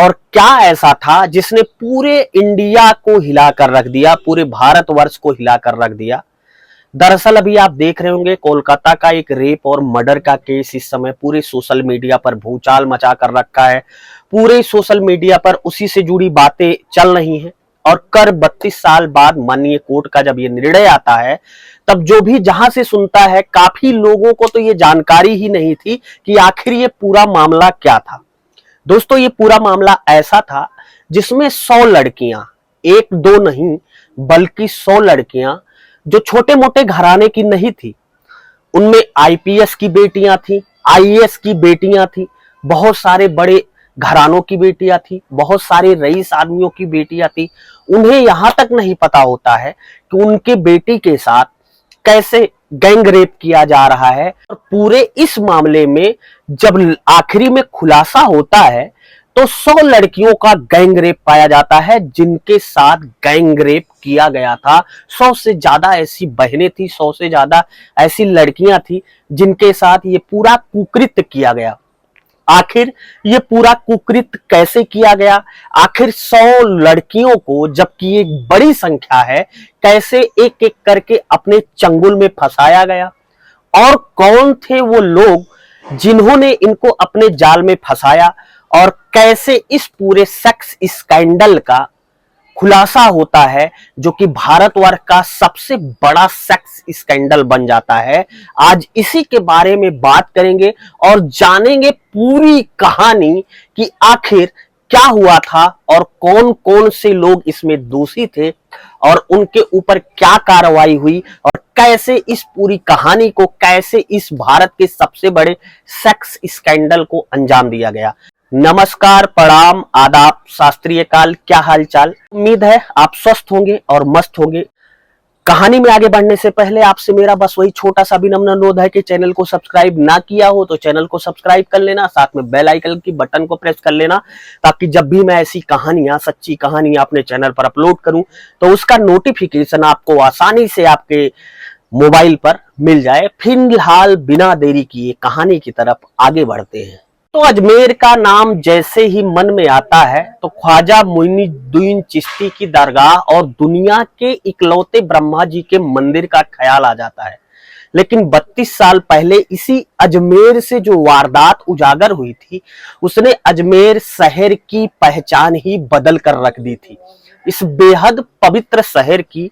और क्या ऐसा था जिसने पूरे इंडिया को हिलाकर रख दिया, पूरे भारतवर्ष को हिलाकर रख दिया। दरअसल अभी आप देख रहे होंगे कोलकाता का एक रेप और मर्डर का केस इस समय पूरे सोशल मीडिया पर भूचाल मचा कर रखा है। पूरे सोशल मीडिया पर उसी से जुड़ी बातें चल रही हैं और कर 32 साल बाद माननीय कोर्ट का जब ये निर्णय आता है, तब जो भी जहां से सुनता है, काफी लोगों को तो ये जानकारी ही नहीं थी कि आखिर ये पूरा मामला क्या था। दोस्तों, ये पूरा मामला ऐसा था जिसमें 100 लड़कियां, एक दो नहीं बल्कि 100 लड़कियां जो छोटे मोटे घराने की नहीं थी, उनमें आईपीएस की बेटियां थी, आईएएस की बेटियां थी, बहुत सारे बड़े घरानों की बेटियां थी, बहुत सारे रईस आदमियों की बेटियां थी। उन्हें यहां तक नहीं पता होता है कि उनके बेटी के साथ कैसे गैंग रेप किया जा रहा है। और पूरे इस मामले में जब आखिरी में खुलासा होता है तो 100 लड़कियों का गैंग रेप पाया जाता है जिनके साथ गैंग रेप किया गया था। 100 से ज्यादा ऐसी बहनें थी, 100 से ज्यादा ऐसी लड़कियां थी जिनके साथ ये पूरा कुकृत्य किया गया। आखिर ये पूरा कुकृत्य कैसे किया गया, आखिर 100 लड़कियों को, जबकि एक बड़ी संख्या है, कैसे एक एक करके अपने चंगुल में फंसाया गया, और कौन थे वो लोग जिन्होंने इनको अपने जाल में फंसाया, और कैसे इस पूरे सेक्स स्कैंडल का खुलासा होता है जो कि भारतवर्ष का सबसे बड़ा सेक्स स्कैंडल बन जाता है। आज इसी के बारे में बात करेंगे और जानेंगे पूरी कहानी कि आखिर क्या हुआ था और कौन कौन से लोग इसमें दोषी थे और उनके ऊपर क्या कार्रवाई हुई और कैसे इस पूरी कहानी को, कैसे इस भारत के सबसे बड़े सेक्स स्कैंडल को अंजाम दिया गया। नमस्कार, प्रणाम, आदाब, शास्त्रीय काल, क्या हाल चाल। उम्मीद है आप स्वस्थ होंगे और मस्त होंगे। कहानी में आगे बढ़ने से पहले आपसे मेरा बस वही छोटा सा विनम्र अनुरोध है कि चैनल को सब्सक्राइब ना किया हो तो चैनल को सब्सक्राइब कर लेना, साथ में बेल आइकन की बटन को प्रेस कर लेना, ताकि जब भी मैं ऐसी कहानियां, सच्ची कहानियां अपने चैनल पर अपलोड करूं तो उसका नोटिफिकेशन आपको आसानी से आपके मोबाइल पर मिल जाए। फिलहाल बिना देरी किए कहानी की तरफ आगे बढ़ते हैं। तो अजमेर का नाम जैसे ही मन में आता है तो ख्वाजा मोइनुद्दीन चिश्ती की दरगाह और दुनिया के इकलौते ब्रह्मा जी के मंदिर का ख्याल आ जाता है। लेकिन 32 साल पहले इसी अजमेर से जो वारदात उजागर हुई थी, उसने अजमेर शहर की पहचान ही बदल कर रख दी थी। इस बेहद पवित्र शहर की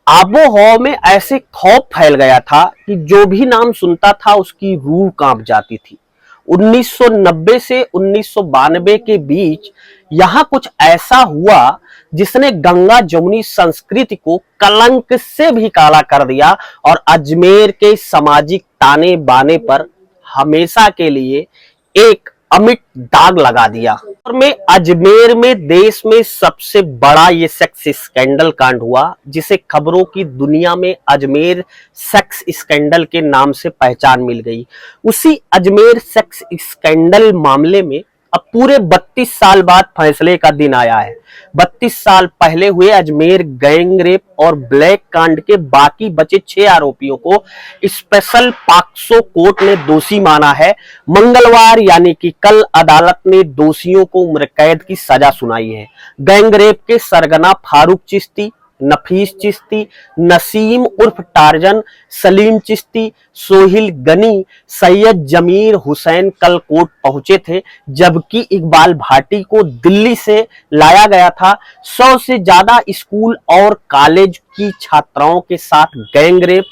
आबोहवा में ऐसे खौफ फैल गया था कि जो भी नाम सुनता था उसकी रूह कांप जाती थी। 1990 से 1992 के बीच यहां कुछ ऐसा हुआ जिसने गंगा जमुनी संस्कृति को कलंक से भी काला कर दिया और अजमेर के सामाजिक ताने बाने पर हमेशा के लिए एक अमिट दाग लगा दिया। और में अजमेर में देश में सबसे बड़ा ये सेक्स स्कैंडल कांड हुआ, जिसे खबरों की दुनिया में अजमेर सेक्स स्कैंडल के नाम से पहचान मिल गई। उसी अजमेर सेक्स स्कैंडल मामले में अब पूरे 32 साल बाद फैसले का दिन आया है। 32 साल पहले हुए अजमेर गैंग रेप और ब्लैक कांड के बाकी बचे 6 आरोपियों को स्पेशल पॉक्सो कोर्ट ने दोषी माना है। मंगलवार यानी कि कल अदालत ने दोषियों को उम्र कैद की सजा सुनाई है। गैंग रेप के सरगना फारूक चिश्ती, नफीस चिश्ती, नसीम उर्फ टार्जन, सलीम चिश्ती, सोहिल गनी, सैयद जमीर हुसैन कल कोर्ट पहुंचे थे, जबकि इकबाल भाटी को दिल्ली से लाया गया था। 100 से ज्यादा स्कूल और कॉलेज की छात्राओं के साथ गैंग रेप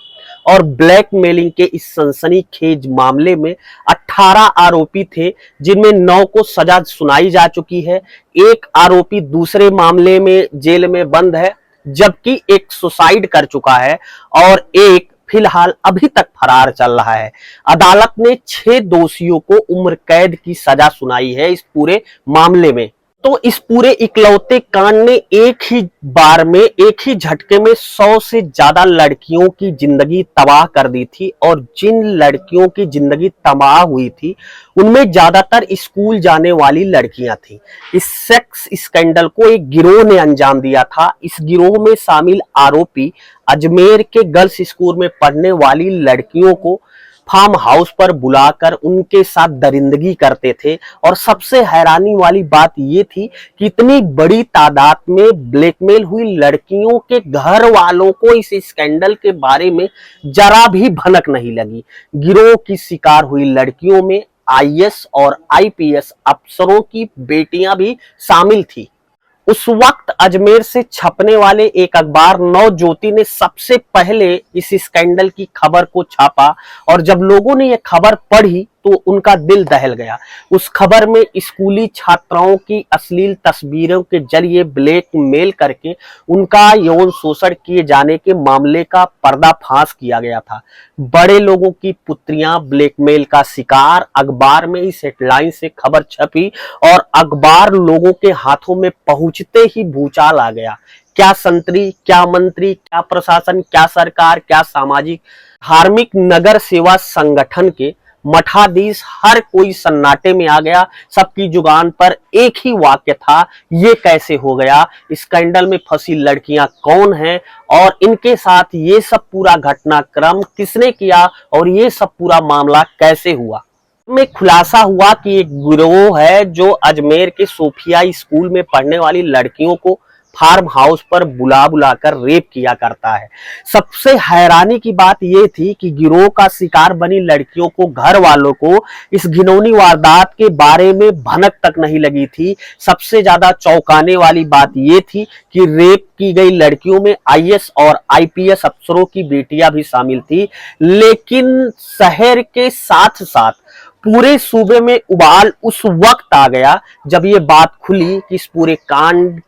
और ब्लैकमेलिंग के इस सनसनीखेज मामले में 18 आरोपी थे, जिनमें 9 को सजा सुनाई जा चुकी है। एक आरोपी दूसरे मामले में जेल में बंद है, जबकि एक सुसाइड कर चुका है और एक फिलहाल अभी तक फरार चल रहा है। अदालत ने 6 दोषियों को उम्र कैद की सजा सुनाई है इस पूरे मामले में। तो इस पूरे इकलौते कांड ने एक ही बार में, एक ही झटके में 100 से ज्यादा लड़कियों की जिंदगी तबाह कर दी थी। और जिन लड़कियों की जिंदगी तबाह हुई थी उनमें ज्यादातर स्कूल जाने वाली लड़कियां थी। इस सेक्स स्कैंडल को एक गिरोह ने अंजाम दिया था। इस गिरोह में शामिल आरोपी अजमेर के गर्ल्स स्कूल में पढ़ने वाली लड़कियों को फार्म हाउस पर बुलाकर उनके साथ दरिंदगी करते थे। और सबसे हैरानी वाली बात ये थी कि इतनी बड़ी तादाद में ब्लैकमेल हुई लड़कियों के घर वालों को इस स्कैंडल के बारे में जरा भी भनक नहीं लगी। गिरोह की शिकार हुई लड़कियों में आईएएस और आईपीएस अफसरों की बेटियां भी शामिल थी। उस वक्त अजमेर से छपने वाले एक अखबार नवज्योति ने सबसे पहले इस स्कैंडल की खबर को छापा। और जब लोगों ने यह खबर पढ़ी तो उनका दिल दहल गया। उस खबर में स्कूली छात्राओं की अश्लील तस्वीरों के जरिए ब्लैकमेल करके उनका यौन शोषण किए जाने के मामले का पर्दाफाश किया गया था। बड़े लोगों की पुत्रियां ब्लैकमेल का शिकार। अखबार में इस हेडलाइन से खबर छपी और अखबार लोगों के हाथों में पहुंचते ही भूचाल आ गया। क्या संतरी, क्या मंत्री, क्या प्रशासन, क्या सरकार, क्या सामाजिक धार्मिक नगर सेवा संगठन के मठाधीश, हर कोई सन्नाटे में आ गया। सबकी जुबान पर एक ही वाक्य था, ये कैसे हो गया? स्कैंडल में फंसी लड़कियां कौन हैं और इनके साथ ये सब पूरा घटनाक्रम किसने किया और ये सब पूरा मामला कैसे हुआ? में खुलासा हुआ कि एक गिरोह है जो अजमेर के सोफिया स्कूल में पढ़ने वाली लड़कियों को फार्म हाउस पर बुला बुलाकर रेप किया करता है। सबसे हैरानी की बात यह थी कि गिरोह का शिकार बनी लड़कियों को घर वालों को इस घिनौनी वारदात के बारे में भनक तक नहीं लगी थी। सबसे ज्यादा चौंकाने वाली बात यह थी कि रेप की गई लड़कियों में आईएएस और आईपीएस अफसरों की बेटियां भी शामिल थी। लेकिन शहर के साथ साथ पूरे सूबे में उबाल उस वक्त आ गया जब ये बात खुली कि इस पूरे कांड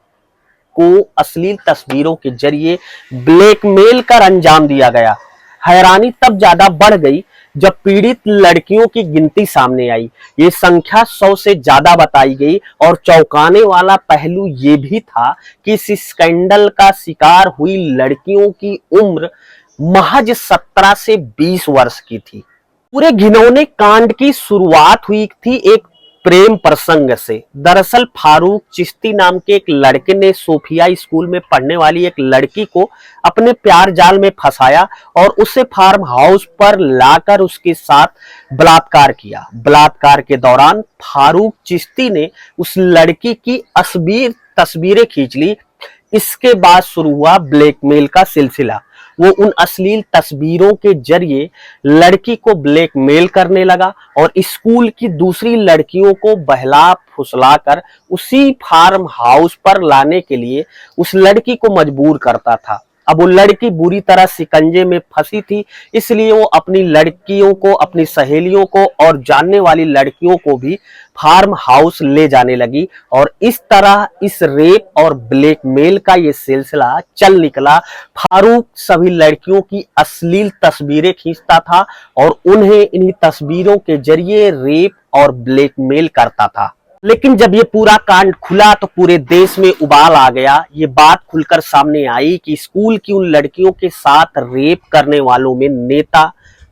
को अश्लील तस्वीरों के जरिए ब्लैकमेल कर अंजाम दिया गया। हैरानी तब ज्यादा बढ़ गई जब पीड़ित लड़कियों की गिनती सामने आई। ये संख्या 100 से ज्यादा बताई गई। और चौंकाने वाला पहलू ये भी था कि इस स्कैंडल का शिकार हुई लड़कियों की उम्र महज 17 से 20 वर्ष की थी। पूरे घिनौने कांड की शुरुआत हुई थी एक प्रेम प्रसंग से। दरअसल फारूक चिश्ती नाम के एक लड़के ने सोफिया स्कूल में पढ़ने वाली एक लड़की को अपने प्यार जाल में फंसाया और उसे फार्म हाउस पर लाकर उसके साथ बलात्कार किया। बलात्कार के दौरान फारूक चिश्ती ने उस लड़की की तस्वीरें खींच ली। इसके बाद शुरू हुआ ब्लैकमेल का सिलसिला। वो उन अश्लील तस्वीरों के जरिए लड़की को ब्लैकमेल करने लगा और स्कूल की दूसरी लड़कियों को बहला फुसलाकर उसी फार्म हाउस पर लाने के लिए उस लड़की को मजबूर करता था। अब वो लड़की बुरी तरह शिकंजे में फंसी थी, इसलिए वो अपनी लड़कियों को, अपनी सहेलियों को और जानने वाली लड़कियों को भी फार्म हाउस ले जाने लगी। और इस तरह इस रेप और ब्लैकमेल का ये सिलसिला चल निकला। फारूक सभी लड़कियों की अश्लील तस्वीरें खींचता था और उन्हें इन्हीं तस्वीरों के जरिए रेप और ब्लैकमेल करता था। लेकिन जब ये पूरा कांड खुला तो पूरे देश में उबाल आ गया। ये बात खुलकर सामने आई कि स्कूल की उन लड़कियों के साथ रेप करने वालों में नेता,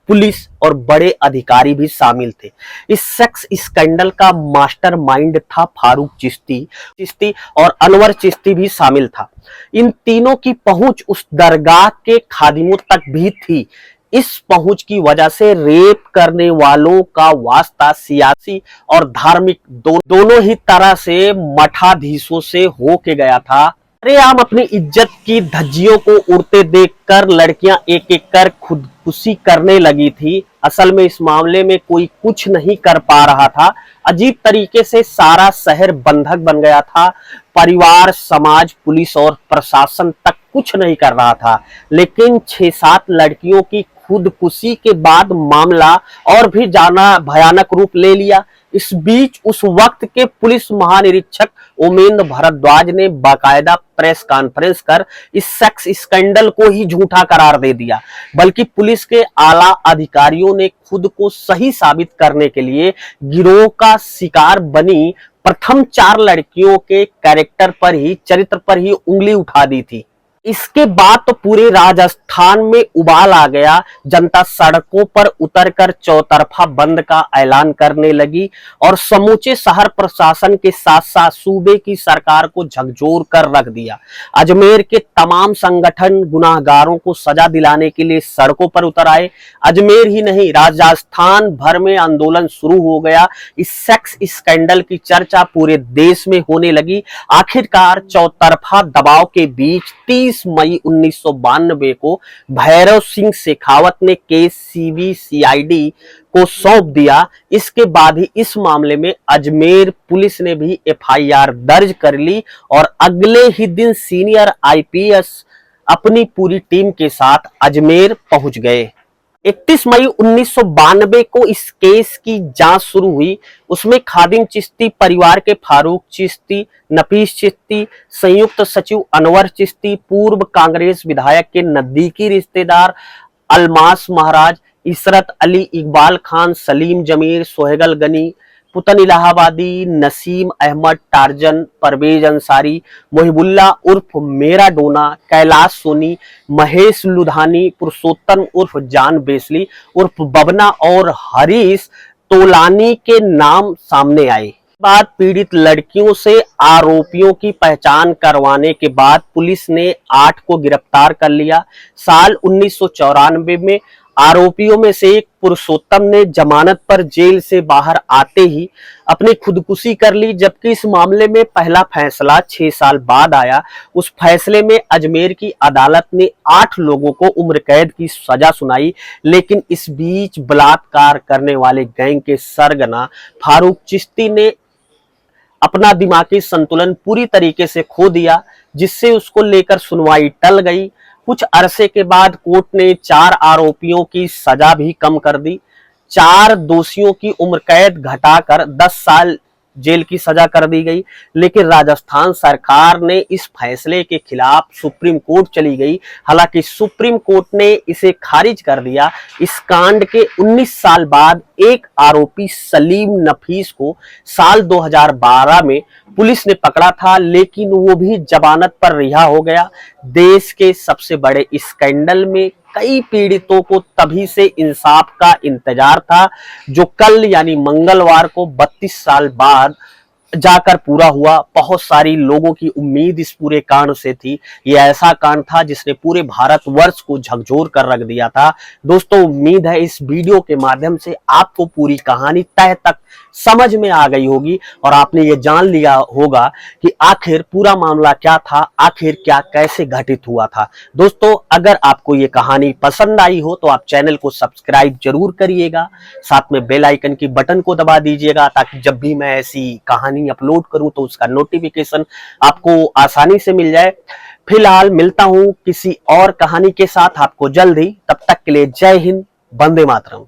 पुलिस और बड़े अधिकारी भी शामिल थे। इस सेक्स स्कैंडल का मास्टरमाइंड था फारूक चिश्ती और अनवर चिश्ती भी शामिल था। इन तीनों की पहुंच उस दरगाह के खादिमों तक भी थी। इस पहुंच की वजह से रेप करने वालों का वास्ता सियासी और धार्मिक दोनों ही तरह से मठाधीशों से होके गया था। अरे आम अपनी इज्जत की धज्जियों को उड़ते देखकर लड़कियां एक एक कर खुदकुशी करने लगी थी। असल में इस मामले में कोई कुछ नहीं कर पा रहा था। अजीब तरीके से सारा शहर बंधक बन गया था। परिवार, समाज, पुलिस और प्रशासन तक कुछ नहीं कर रहा था। लेकिन 6-7 लड़कियों की खुदकुशी के बाद मामला और भी ज्यादा भयानक रूप ले लिया। इस बीच उस वक्त के पुलिस महानिरीक्षक उमेंद्र भारद्वाज ने बाकायदा प्रेस कॉन्फ्रेंस कर इस सेक्स स्कैंडल को ही झूठा करार दे दिया। बल्कि पुलिस के आला अधिकारियों ने खुद को सही साबित करने के लिए गिरोह का शिकार बनी प्रथम 4 लड़कियों के चरित्र पर ही उंगली उठा दी थी। इसके बाद तो पूरे राजस्थान में उबाल आ गया। जनता सड़कों पर उतरकर चौतरफा बंद का ऐलान करने लगी और समूचे शहर प्रशासन के साथ साथ सूबे की सरकार को झकझोर कर रख दिया। अजमेर के तमाम संगठन गुनाहगारों को सजा दिलाने के लिए सड़कों पर उतर आए। अजमेर ही नहीं, राजस्थान भर में आंदोलन शुरू हो गया। इस सेक्स स्कैंडल की चर्चा पूरे देश में होने लगी। आखिरकार चौतरफा दबाव के बीच 30 मई 1992 को भैरव सिंह शेखावत ने केस सीबीसीआईडी को सौंप दिया। इसके बाद ही इस मामले में अजमेर पुलिस ने भी एफआईआर दर्ज कर ली और अगले ही दिन सीनियर आईपीएस अपनी पूरी टीम के साथ अजमेर पहुंच गए। 31 मई 1992 को इस केस की जांच शुरू हुई। उसमें खादिम चिश्ती परिवार के फारूक चिश्ती, नफीस चिश्ती, संयुक्त सचिव अनवर चिश्ती, पूर्व कांग्रेस विधायक के नजदीकी रिश्तेदार अलमास महाराज, इशरत अली, इकबाल खान, सलीम जमीर, सोहेगल गनी, पुतन इलाहाबादी, नसीम अहमद टार्जन, परवेज अंसारी, मोहिबुल्ला उर्फ मेराडोना, कैलाश सोनी, महेश लुधानी, पुरुषोत्तम उर्फ जान बेसली उर्फ बबना और हरीश तोलानी के नाम सामने आए। बाद पीड़ित लड़कियों से आरोपियों की पहचान करवाने के बाद पुलिस ने 8 को गिरफ्तार कर लिया। साल 1994 में आरोपियों में से एक पुरुषोत्तम ने जमानत पर जेल से बाहर आते ही अपनी खुदकुशी कर ली, जबकि इस मामले में पहला फैसला 6 साल बाद आया। उस फैसले में अजमेर की अदालत ने 8 लोगों को उम्र कैद की सजा सुनाई, लेकिन इस बीच बलात्कार करने वाले गैंग के सरगना फारूक चिश्ती ने अपना दिमागी संतुलन पूरी तरीके से खो दिया, जिससे उसको लेकर सुनवाई टल गई। कुछ अरसे के बाद कोर्ट ने 4 आरोपियों की सजा भी कम कर दी। 4 दोषियों की उम्र कैद घटाकर 10 साल जेल की सजा कर दी गई, लेकिन राजस्थान सरकार ने इस फैसले के खिलाफ सुप्रीम कोर्ट चली गई। हालांकि सुप्रीम कोर्ट ने इसे खारिज कर दिया। इस कांड के 19 साल बाद एक आरोपी सलीम नफीस को साल 2012 में पुलिस ने पकड़ा था, लेकिन वो भी जमानत पर रिहा हो गया। देश के सबसे बड़े स्कैंडल में कई पीड़ितों को तभी से इंसाफ का इंतजार था, जो कल यानी मंगलवार को 32 साल बाद जाकर पूरा हुआ। बहुत सारी लोगों की उम्मीद इस पूरे कांड से थी। ये ऐसा कांड था जिसने पूरे भारतवर्ष को झकझोर कर रख दिया था। दोस्तों, उम्मीद है इस वीडियो के माध्यम से आपको पूरी कहानी तह तक समझ में आ गई होगी और आपने ये जान लिया होगा कि आखिर पूरा मामला क्या था, आखिर क्या कैसे घटित हुआ था। दोस्तों, अगर आपको ये कहानी पसंद आई हो तो आप चैनल को सब्सक्राइब जरूर करिएगा, साथ में बेल आइकन की बटन को दबा दीजिएगा, ताकि जब भी मैं ऐसी कहानी अपलोड करूं तो उसका नोटिफिकेशन आपको आसानी से मिल जाए। फिलहाल मिलता हूं किसी और कहानी के साथ आपको जल्द ही। तब तक के लिए जय हिंद, वंदे मातरम।